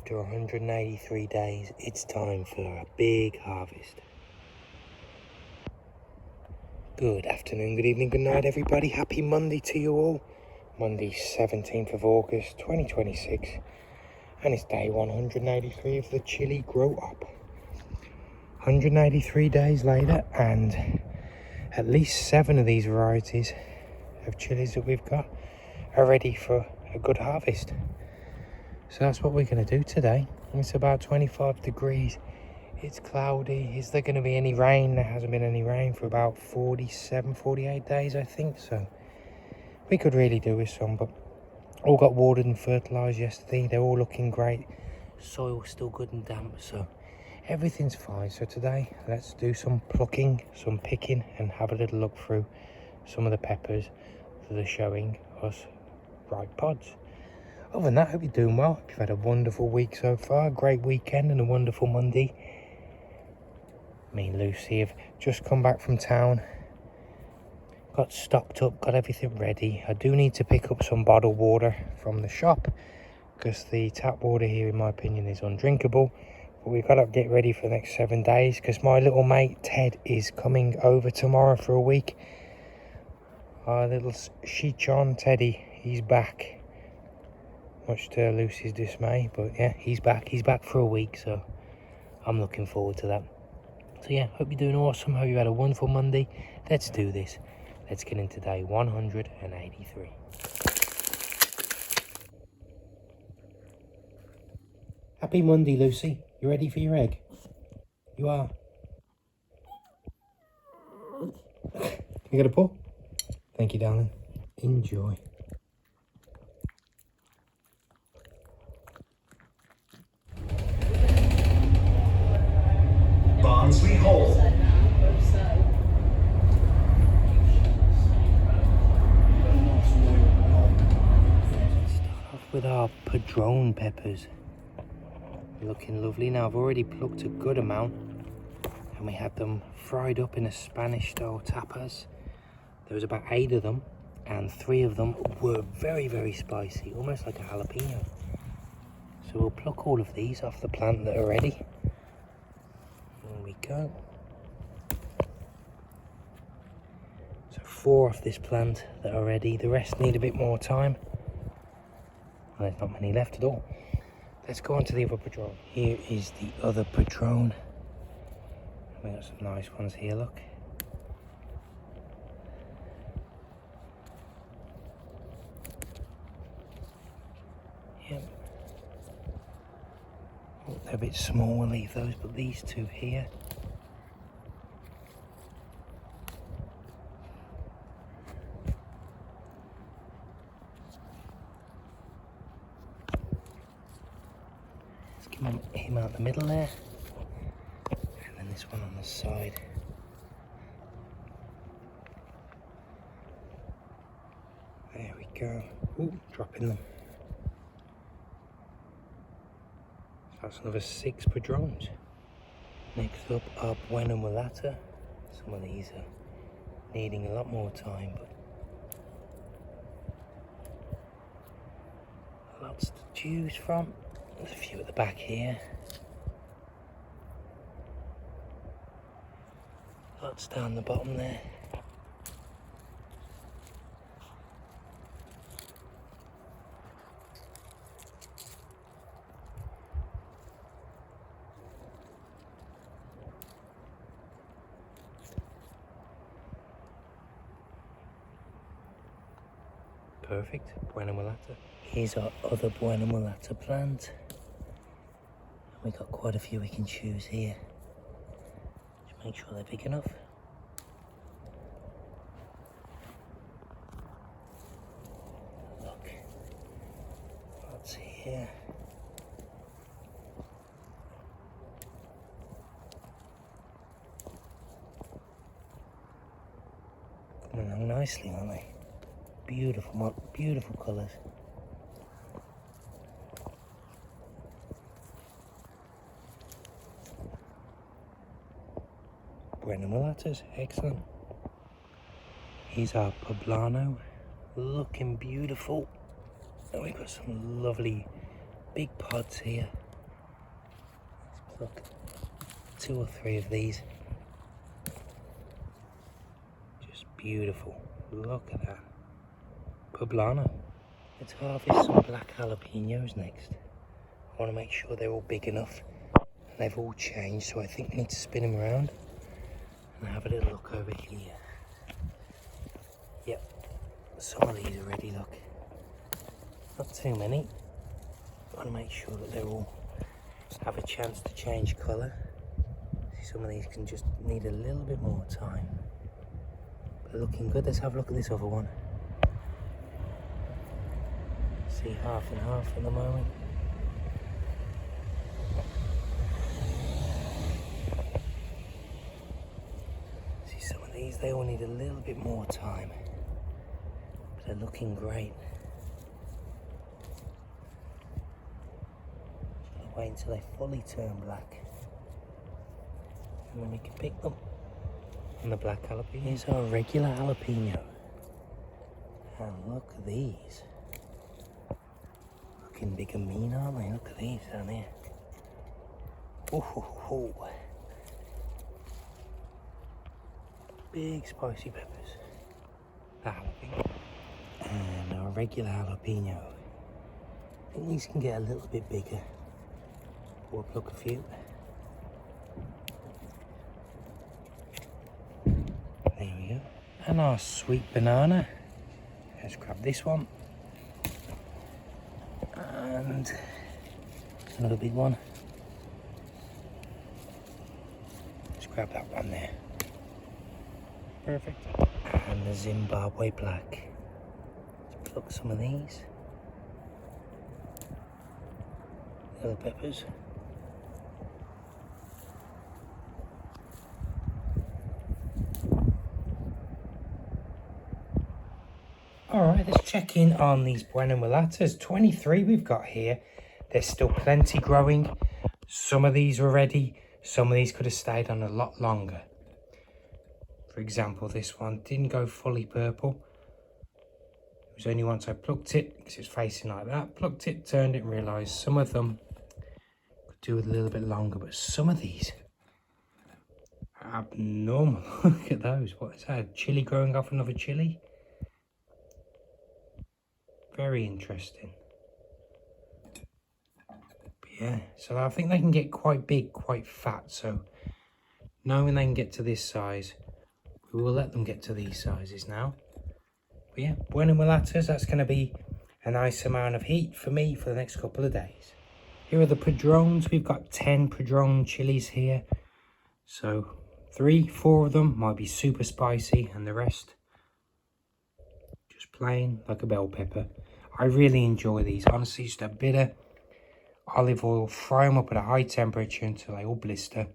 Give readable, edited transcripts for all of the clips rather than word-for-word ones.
After 183 days, it's time for a big harvest. Good afternoon, good evening, good night everybody. Happy Monday to you all. Monday 17th of August 2026. And it's day 183 of the Chilli grow up. 183 days later, and at least 7 of these varieties of chilies that we've got are ready for a good harvest. So that's what we're going to do today. It's about 25 degrees. It's cloudy. Is there going to be any rain? There hasn't been any rain for about 47, 48 days, I think. So we could really do with some, but all got watered and fertilised yesterday. They're all looking great. Soil's still good and damp, so everything's fine. So today, let's do some plucking, some picking, and have a little look through some of the peppers that are showing us ripe pods. Other than that, I hope you're doing well. Hope you've had a wonderful week so far, a great weekend and a wonderful Monday. Me and Lucy have just come back from town, got stocked up, got everything ready. I do need to pick up some bottled water from the shop because the tap water here, in my opinion, is undrinkable. But we've got to get ready for the next 7 days because my little mate Ted is coming over tomorrow for a week. Our little Shichon Teddy, he's back. Much to Lucy's dismay, but yeah, he's back for a week, so I'm looking forward to that. So yeah, hope you're doing awesome, hope you had a wonderful Monday. Let's do this. Let's get into day 183. Happy Monday, Lucy. You ready for your egg? You are? You got a pull? Thank you, darling. Enjoy. Bonds we hold. Start off with our Padrón peppers. Looking lovely. Now I've already plucked a good amount and we had them fried up in a Spanish style tapas. There was about 8 of them and 3 of them were very, very spicy, almost like a jalapeno. So we'll pluck all of these off the plant that are ready. There we go. So 4 off this plant that are ready. The rest need a bit more time. Well, there's not many left at all. Let's go on to the other Padrón. Here is the other Padrón. We got some nice ones here, look. Yep. Oh, they're a bit small, we'll leave those, but these 2 here. Let's give him out the middle there. And then this one on the side. There we go. Ooh, dropping them. That's another 6 Padróns. Next up are Buena Mulata. Some of these are needing a lot more time, but lots to choose from. There's a few at the back here. Lots down the bottom there. Perfect, Buena Mulata. Here's our other Buena Mulata plant. We got quite a few we can choose here. Just make sure they're big enough. Look, lots here. Coming along nicely, aren't they? Beautiful, beautiful colours. Buena Mulatas, excellent. Here's our Poblano, looking beautiful. And we've got some lovely big pods here. Look, 2 or 3 of these. Just beautiful. Look at that. Poblano. Let's harvest some black jalapenos next. I want to make sure they're all big enough. And they've all changed, so I think we need to spin them around. And have a little look over here. Yep. Some of these already, look. Not too many. I want to make sure that they all have a chance to change colour. See, some of these can just need a little bit more time. But looking good. Let's have a look at this other one. See, half and half at the moment. See, some of these, they all need a little bit more time. But they're looking great. Wait until they fully turn black, and then we can pick them. And the black jalapeno. Here's our regular jalapeno. And look at these. Looking big and mean, aren't they? Look at these down here. Oh, big spicy peppers. The jalapeno. And our regular jalapeno. I think these can get a little bit bigger. We'll pluck a few. There we go. And our sweet banana. Let's grab this one. And another big one. Let's grab that one there. Perfect. And the Zimbabwe Black. Let's pluck some of these. Little peppers. Alright, let's check in on these Buena Mulatas. 23 we've got here. There's still plenty growing. Some of these were ready. Some of these could have stayed on a lot longer. For example, this one didn't go fully purple. It was only once I plucked it, because it's facing like that. Plucked it, turned it, and realised some of them could do with a little bit longer. But some of these are abnormal. Look at those. What is that? A chili growing off another chili? Very interesting. But yeah, so I think they can get quite big, quite fat. So knowing they can get to this size, we will let them get to these sizes now. But yeah, Buena Mulatas, that's going to be a nice amount of heat for me for the next couple of days. Here are the Padrones. We've got 10 Padron chilies here. So 3, 4 of them might be super spicy, and the rest just plain like a bell pepper. I really enjoy these. Honestly, just a bit of olive oil, fry them up at a high temperature until they all blister.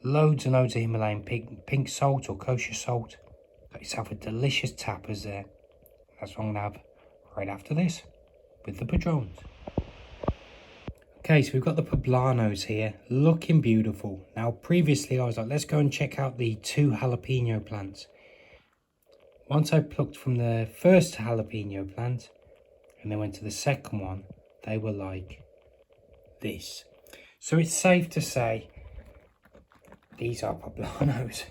Loads and loads of Himalayan pink salt or kosher salt. Got yourself a delicious tapas there. That's what I'm going to have right after this with the Padrones. Okay, so we've got the Poblanos here, looking beautiful. Now, previously I was like, let's go and check out the 2 jalapeno plants. Once I plucked from the first jalapeno plant and then went to the second one, they were like this. So it's safe to say these are Poblanos.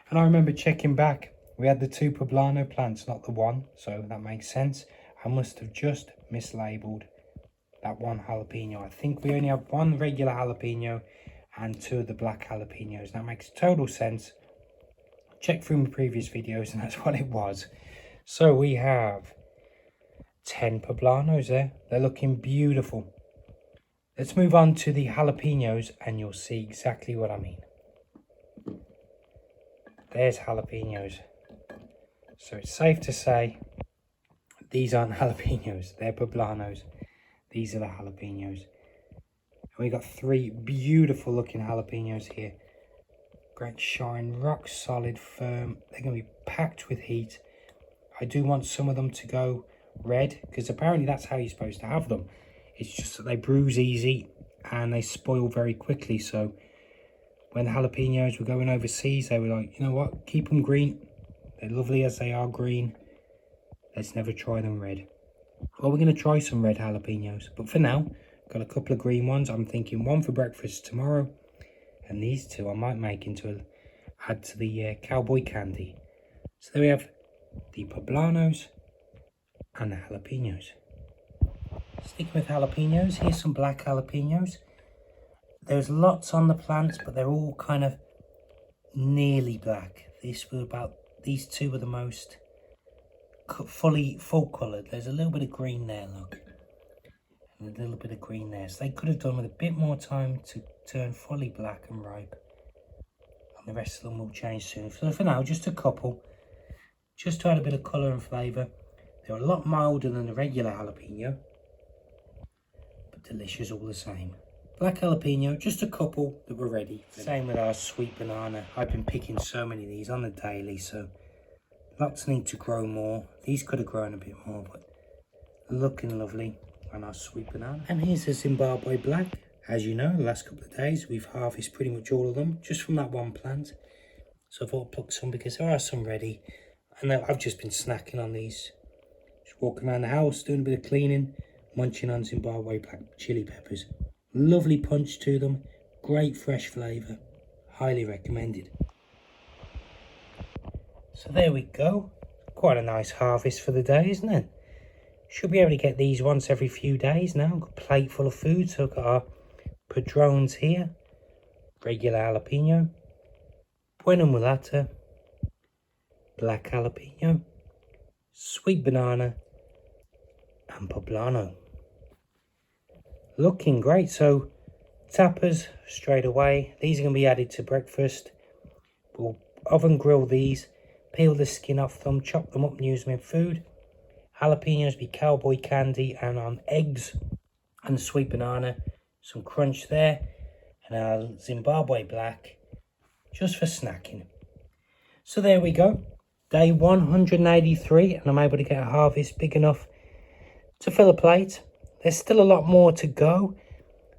And I remember checking back, we had the 2 Poblano plants, not the one, so that makes sense. I must have just mislabeled that one jalapeno. I think we only have 1 regular jalapeno and 2 of the black jalapenos. That makes total sense. Check through my previous videos and that's what it was. So we have 10 Poblanos there. They're looking beautiful. Let's move on to the jalapenos and you'll see exactly what I mean. There's jalapenos. So it's safe to say these aren't jalapenos, they're Poblanos. These are the jalapenos. And we got 3 beautiful looking jalapenos here. Great shine, rock solid, firm. They're going to be packed with heat. I do want some of them to go red, because apparently that's how you're supposed to have them. It's just that they bruise easy and they spoil very quickly. So when the jalapenos were going overseas, they were like, you know what, keep them green. They're lovely as they are green. Let's never try them red. Well, we're going to try some red jalapenos, but for now, Got a couple of green ones. I'm thinking one for breakfast tomorrow, and these two I might make add to the cowboy candy. So there we have the poblanos and the jalapeños. Sticking with jalapeños, here's some black jalapeños. There's lots on the plants, but they're all kind of nearly black. These two were the most full coloured. There's a little bit of green there, look. And a little bit of green there. So they could have done with a bit more time to turn fully black and ripe. And the rest of them will change soon. So for now, just a couple. Just to add a bit of colour and flavour. They're a lot milder than the regular jalapeno, but delicious all the same. Black jalapeno, just a couple that were ready. Same with our sweet banana. I've been picking so many of these on the daily, so lots need to grow more. These could have grown a bit more, but looking lovely on our sweet banana. And here's the Zimbabwe Black. As you know, the last couple of days we've harvested pretty much all of them just from that one plant. So I thought I'd pluck some because there are some ready. And I've just been snacking on these. Just walking around the house, doing a bit of cleaning, munching on Zimbabwe Black chili peppers. Lovely punch to them, great fresh flavour, highly recommended. So there we go, quite a nice harvest for the day, isn't it? Should be able to get these once every few days now. Got a plate full of food, so I've got our Padrones here, regular jalapeno, Buena Mulata, black jalapeno, sweet banana and Poblano. Looking great. So tapas straight away. These are going to be added to breakfast. We'll oven grill these, peel the skin off them, chop them up and use them in food. Jalapenos be cowboy candy and on eggs, and the sweet banana, some crunch there, and our Zimbabwe Black just for snacking. So there we go, day 183, and I'm able to get a harvest big enough to fill a plate. There's still a lot more to go.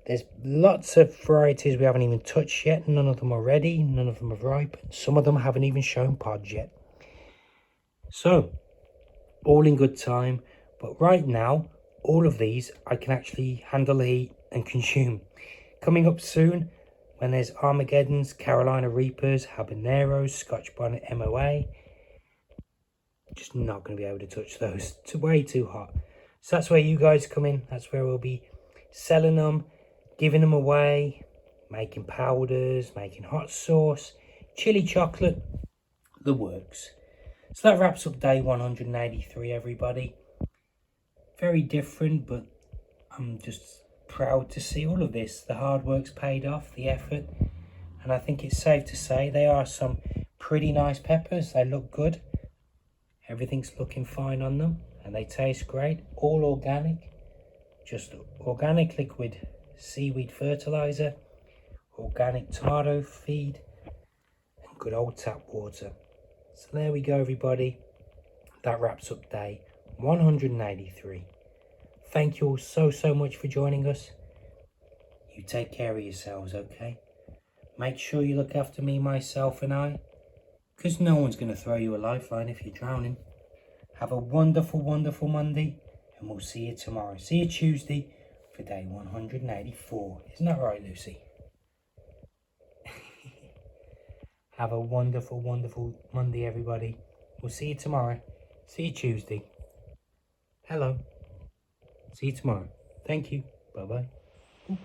There's lots of varieties we haven't even touched yet. None of them are ready, none of them are ripe. Some of them haven't even shown pods yet. So, all in good time. But right now, all of these I can actually handle the heat and consume. Coming up soon, when there's Armageddons, Carolina Reapers, Habaneros, Scotch Bonnet MOA. Just not going to be able to touch those. It's way too hot. So that's where you guys come in. That's where we'll be selling them, giving them away, making powders, making hot sauce, chili chocolate, the works. So that wraps up day 183, everybody. Very different, but I'm just proud to see all of this. The hard work's paid off, the effort. And I think it's safe to say they are some pretty nice peppers. They look good. Everything's looking fine on them. And they taste great. All organic. Just organic liquid seaweed fertilizer. Organic tomato feed. And good old tap water. So there we go, everybody. That wraps up day 183. Thank you all so much for joining us. You take care of yourselves, okay? Make sure you look after me, myself and I. Because no one's going to throw you a lifeline if you're drowning. Have a wonderful Monday. And we'll see you tomorrow. See you Tuesday for day 184. Isn't that right, Lucy? Have a wonderful Monday, everybody. We'll see you tomorrow. See you Tuesday. Hello. See you tomorrow. Thank you. Bye-bye.